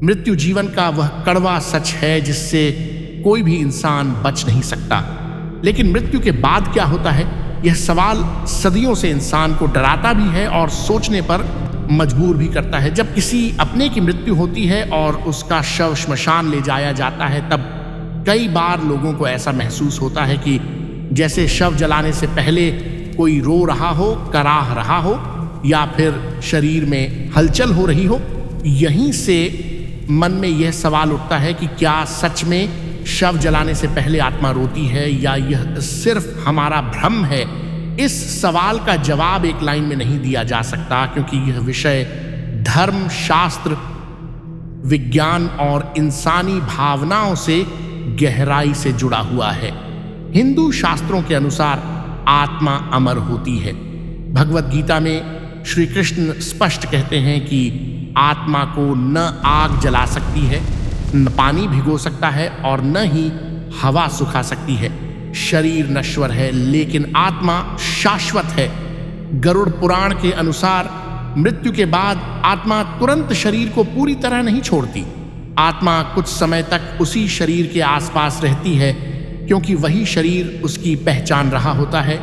मृत्यु जीवन का वह कड़वा सच है जिससे कोई भी इंसान बच नहीं सकता। लेकिन मृत्यु के बाद क्या होता है, यह सवाल सदियों से इंसान को डराता भी है और सोचने पर मजबूर भी करता है। जब किसी अपने की मृत्यु होती है और उसका शव श्मशान ले जाया जाता है, तब कई बार लोगों को ऐसा महसूस होता है कि जैसे शव जलाने से पहले कोई रो रहा हो, कराह रहा हो, या फिर शरीर में हलचल हो रही हो। यहीं से मन में यह सवाल उठता है कि क्या सच में शव जलाने से पहले आत्मा रोती है या यह सिर्फ हमारा भ्रम है। इस सवाल का जवाब एक लाइन में नहीं दिया जा सकता, क्योंकि यह विषय धर्म, शास्त्र, विज्ञान और इंसानी भावनाओं से गहराई से जुड़ा हुआ है। हिंदू शास्त्रों के अनुसार आत्मा अमर होती है। भगवत गीता में श्री कृष्ण स्पष्ट कहते हैं कि आत्मा को न आग जला सकती है, न पानी भिगो सकता है और न ही हवा सुखा सकती है। शरीर नश्वर है लेकिन आत्मा शाश्वत है। गरुड़ पुराण के अनुसार मृत्यु के बाद आत्मा तुरंत शरीर को पूरी तरह नहीं छोड़ती। आत्मा कुछ समय तक उसी शरीर के आसपास रहती है, क्योंकि वही शरीर उसकी पहचान रहा होता है।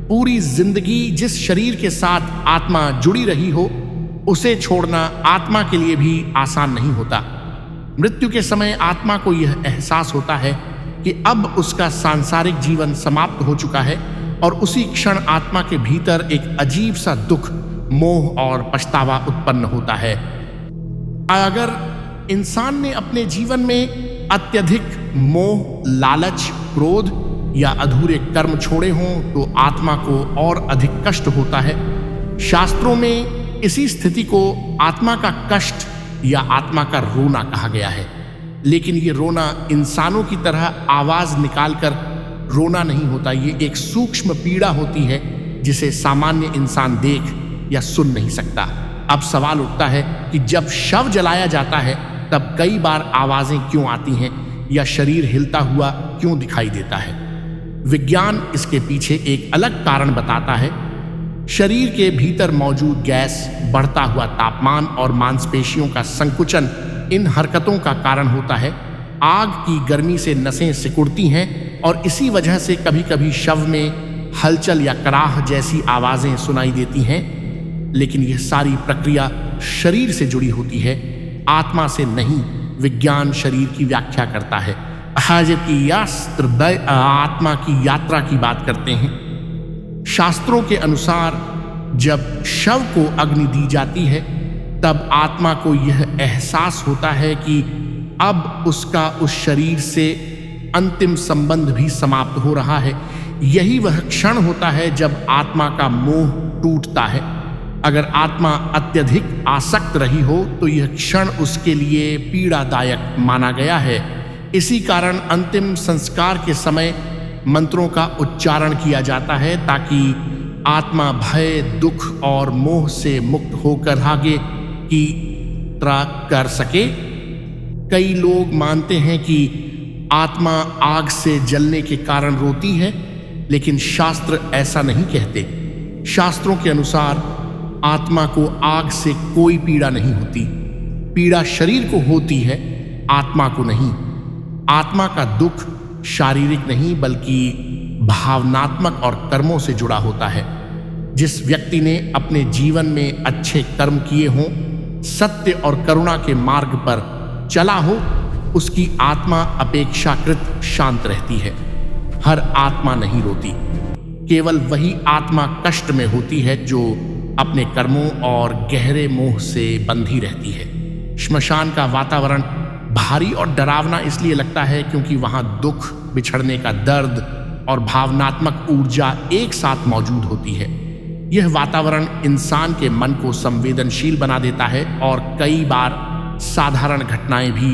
पूरी जिंदगी जिस शरीर के साथ आत्मा जुड़ी रही हो, उसे छोड़ना आत्मा के लिए भी आसान नहीं होता। मृत्यु के समय आत्मा को यह एहसास होता है कि अब उसका सांसारिक जीवन समाप्त हो चुका है और उसी क्षण आत्मा के भीतर एक अजीब सा दुख, मोह और पछतावा उत्पन्न होता है। अगर इंसान ने अपने जीवन में अत्यधिक मोह, लालच, क्रोध या अधूरे कर्म छोड़े हों तो आत्मा को और अधिक कष्ट होता है। शास्त्रों में इसी स्थिति को आत्मा का कष्ट या आत्मा का रोना कहा गया है। लेकिन ये रोना इंसानों की तरह आवाज निकालकर रोना नहीं होता। ये एक सूक्ष्म पीड़ा होती है जिसे सामान्य इंसान देख या सुन नहीं सकता। अब सवाल उठता है कि जब शव जलाया जाता है तब कई बार आवाजें क्यों आती हैं या शरीर हिलता हुआ क्यों दिखाई देता है। विज्ञान इसके पीछे एक अलग कारण बताता है। शरीर के भीतर मौजूद गैस, बढ़ता हुआ तापमान और मांसपेशियों का संकुचन इन हरकतों का कारण होता है। आग की गर्मी से नसें सिकुड़ती हैं और इसी वजह से कभी कभी शव में हलचल या कराह जैसी आवाजें सुनाई देती हैं। लेकिन यह सारी प्रक्रिया शरीर से जुड़ी होती है, आत्मा से नहीं। विज्ञान शरीर की व्याख्या करता है, जबकि शास्त्र आत्मा की यात्रा की बात करते हैं। शास्त्रों के अनुसार जब शव को अग्नि दी जाती है तब आत्मा को यह एहसास होता है कि अब उसका उस शरीर से अंतिम संबंध भी समाप्त हो रहा है। यही वह क्षण होता है जब आत्मा का मोह टूटता है। अगर आत्मा अत्यधिक आसक्त रही हो तो यह क्षण उसके लिए पीड़ादायक माना गया है। इसी कारण अंतिम संस्कार के समय मंत्रों का उच्चारण किया जाता है ताकि आत्मा भय, दुख और मोह से मुक्त होकर आगे की यात्रा कर सके। कई लोग मानते हैं कि आत्मा आग से जलने के कारण रोती है, लेकिन शास्त्र ऐसा नहीं कहते। शास्त्रों के अनुसार आत्मा को आग से कोई पीड़ा नहीं होती। पीड़ा शरीर को होती है, आत्मा को नहीं। आत्मा का दुख शारीरिक नहीं बल्कि भावनात्मक और कर्मों से जुड़ा होता है। जिस व्यक्ति ने अपने जीवन में अच्छे कर्म किए हों, सत्य और करुणा के मार्ग पर चला हो, उसकी आत्मा अपेक्षाकृत शांत रहती है। हर आत्मा नहीं रोती, केवल वही आत्मा कष्ट में होती है जो अपने कर्मों और गहरे मोह से बंधी रहती है। श्मशान का वातावरण भारी और डरावना इसलिए लगता है क्योंकि वहां दुख, बिछड़ने का दर्द और भावनात्मक ऊर्जा एक साथ मौजूद होती है। यह वातावरण इंसान के मन को संवेदनशील बना देता है और कई बार साधारण घटनाएं भी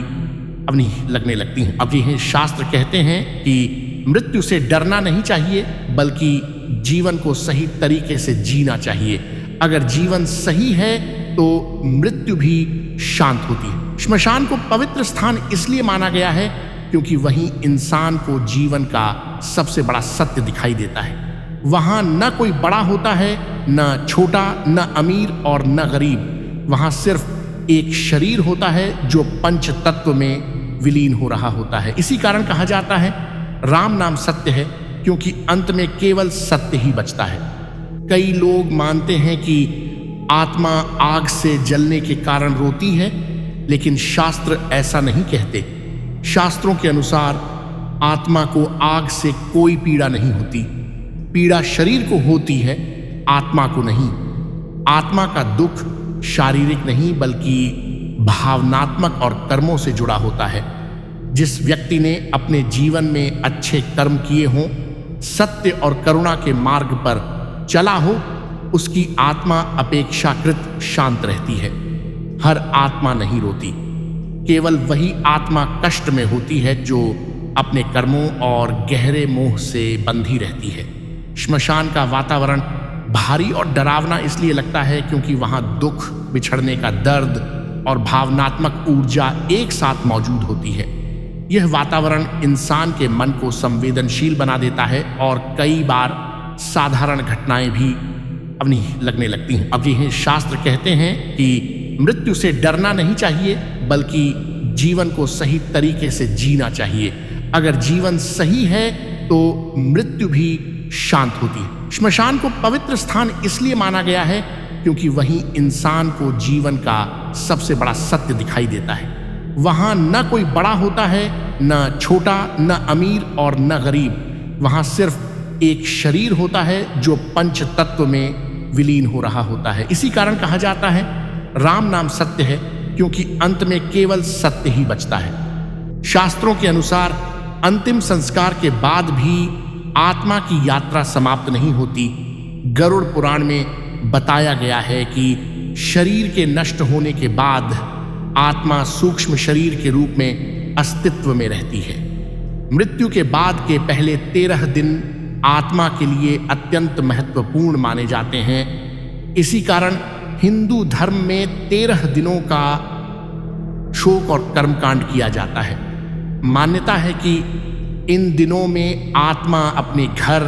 अपनी लगने लगती हैं। अब यह शास्त्र कहते हैं कि मृत्यु से डरना नहीं चाहिए बल्कि जीवन को सही तरीके से जीना चाहिए। अगर जीवन सही है तो मृत्यु भी शांत होती है। श्मशान को पवित्र स्थान इसलिए माना गया है क्योंकि वहीं इंसान को जीवन का सबसे बड़ा सत्य दिखाई देता है। वहां न कोई बड़ा होता है, न छोटा, न अमीर और न गरीब। वहां सिर्फ एक शरीर होता है जो पंच तत्व में विलीन हो रहा होता है। इसी कारण कहा जाता है राम नाम सत्य है, क्योंकि अंत में केवल सत्य ही बचता है। कई लोग मानते हैं कि आत्मा आग से जलने के कारण रोती है, लेकिन शास्त्र ऐसा नहीं कहते। शास्त्रों के अनुसार आत्मा को आग से कोई पीड़ा नहीं होती। पीड़ा शरीर को होती है, आत्मा को नहीं। आत्मा का दुख शारीरिक नहीं बल्कि भावनात्मक और कर्मों से जुड़ा होता है। जिस व्यक्ति ने अपने जीवन में अच्छे कर्म किए हों, सत्य और करुणा के मार्ग पर चला हो, उसकी आत्मा अपेक्षाकृत शांत रहती है। हर आत्मा नहीं रोती, केवल वही आत्मा कष्ट में होती है जो अपने कर्मों और गहरे मोह से बंधी रहती है। श्मशान का वातावरण भारी और डरावना इसलिए लगता है क्योंकि वहां दुख, बिछड़ने का दर्द और भावनात्मक ऊर्जा एक साथ मौजूद होती है। यह वातावरण इंसान के मन को संवेदनशील बना देता है और कई बार साधारण घटनाएं भी अपनी लगने लगती हैं। अब यह शास्त्र कहते हैं कि मृत्यु से डरना नहीं चाहिए, बल्कि जीवन को सही तरीके से जीना चाहिए। अगर जीवन सही है तो मृत्यु भी शांत होती है। श्मशान को पवित्र स्थान इसलिए माना गया है क्योंकि वहीं इंसान को जीवन का सबसे बड़ा सत्य दिखाई देता है। वहां न कोई बड़ा होता है, न छोटा, न अमीर और न गरीब। वहां सिर्फ एक शरीर होता है जो पंच तत्व में विलीन हो रहा होता है। इसी कारण कहा जाता है राम नाम सत्य है, क्योंकि अंत में केवल सत्य ही बचता है। शास्त्रों के अनुसार अंतिम संस्कार के बाद भी आत्मा की यात्रा समाप्त नहीं होती। गरुड़ पुराण में बताया गया है कि शरीर के नष्ट होने के बाद आत्मा सूक्ष्म शरीर के रूप में अस्तित्व में रहती है। मृत्यु के बाद के पहले 13 दिन आत्मा के लिए अत्यंत महत्वपूर्ण माने जाते हैं। इसी कारण हिंदू धर्म में 13 दिनों का शोक और कर्मकांड किया जाता है। मान्यता है कि इन दिनों में आत्मा अपने घर,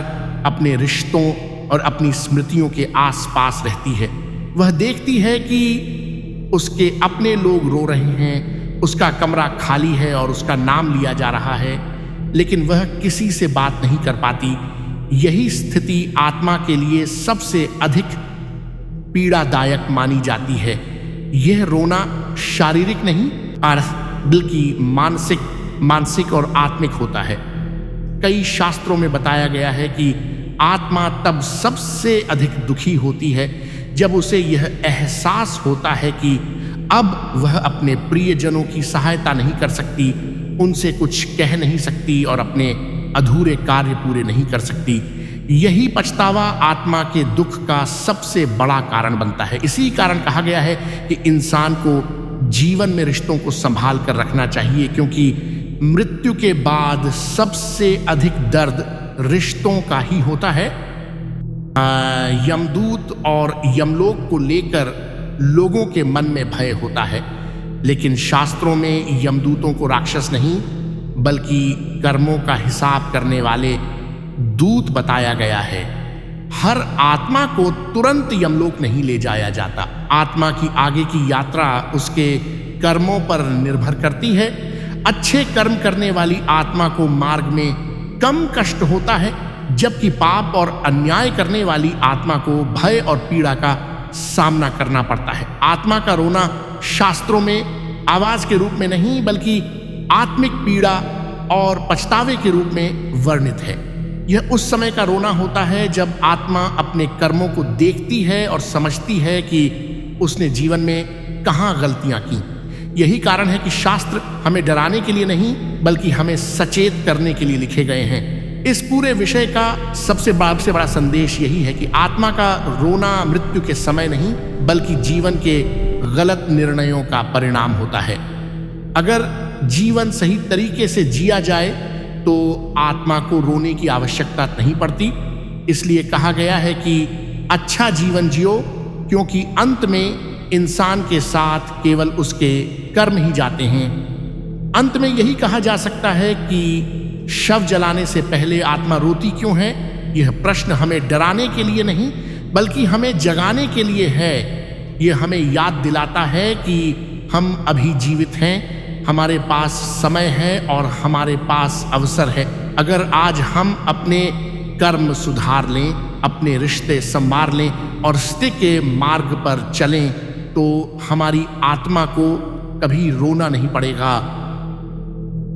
अपने रिश्तों और अपनी स्मृतियों के आसपास रहती है। वह देखती है कि उसके अपने लोग रो रहे हैं, उसका कमरा खाली है और उसका नाम लिया जा रहा है, लेकिन वह किसी से बात नहीं कर पाती। यही स्थिति आत्मा के लिए सबसे अधिक पीड़ादायक मानी जाती है। यह रोना शारीरिक नहीं बल्कि मानसिक और आत्मिक होता है। कई शास्त्रों में बताया गया है कि आत्मा तब सबसे अधिक दुखी होती है जब उसे यह एहसास होता है कि अब वह अपने प्रियजनों की सहायता नहीं कर सकती, उनसे कुछ कह नहीं सकती और अपने अधूरे कार्य पूरे नहीं कर सकती। यही पछतावा आत्मा के दुख का सबसे बड़ा कारण बनता है। इसी कारण कहा गया है कि इंसान को जीवन में रिश्तों को संभाल कर रखना चाहिए, क्योंकि मृत्यु के बाद सबसे अधिक दर्द रिश्तों का ही होता है। यमदूत और यमलोक को लेकर लोगों के मन में भय होता है, लेकिन शास्त्रों में यमदूतों को राक्षस नहीं बल्कि कर्मों का हिसाब करने वाले दूत बताया गया है। हर आत्मा को तुरंत यमलोक नहीं ले जाया जाता। आत्मा की आगे की यात्रा उसके कर्मों पर निर्भर करती है। अच्छे कर्म करने वाली आत्मा को मार्ग में कम कष्ट होता है, जबकि पाप और अन्याय करने वाली आत्मा को भय और पीड़ा का सामना करना पड़ता है। आत्मा का रोना शास्त्रों में आवाज के रूप में नहीं बल्कि आत्मिक पीड़ा और पछतावे के रूप में वर्णित है। यह उस समय का रोना होता है जब आत्मा अपने कर्मों को देखती है और समझती है कि उसने जीवन में कहाँ गलतियां की। यही कारण है कि शास्त्र हमें डराने के लिए नहीं बल्कि हमें सचेत करने के लिए लिखे गए हैं। इस पूरे विषय का सबसे बड़ा संदेश यही है कि आत्मा का रोना मृत्यु के समय नहीं बल्कि जीवन के गलत निर्णयों का परिणाम होता है। अगर जीवन सही तरीके से जिया जाए तो आत्मा को रोने की आवश्यकता नहीं पड़ती। इसलिए कहा गया है कि अच्छा जीवन जियो, क्योंकि अंत में इंसान के साथ केवल उसके कर्म ही जाते हैं। अंत में यही कहा जा सकता है कि शव जलाने से पहले आत्मा रोती क्यों है? यह प्रश्न हमें डराने के लिए नहीं बल्कि हमें जगाने के लिए है। यह हमें याद दिलाता है कि हम अभी जीवित हैं, हमारे पास समय है और हमारे पास अवसर है। अगर आज हम अपने कर्म सुधार लें, अपने रिश्ते संवार लें और सत्य के मार्ग पर चलें तो हमारी आत्मा को कभी रोना नहीं पड़ेगा।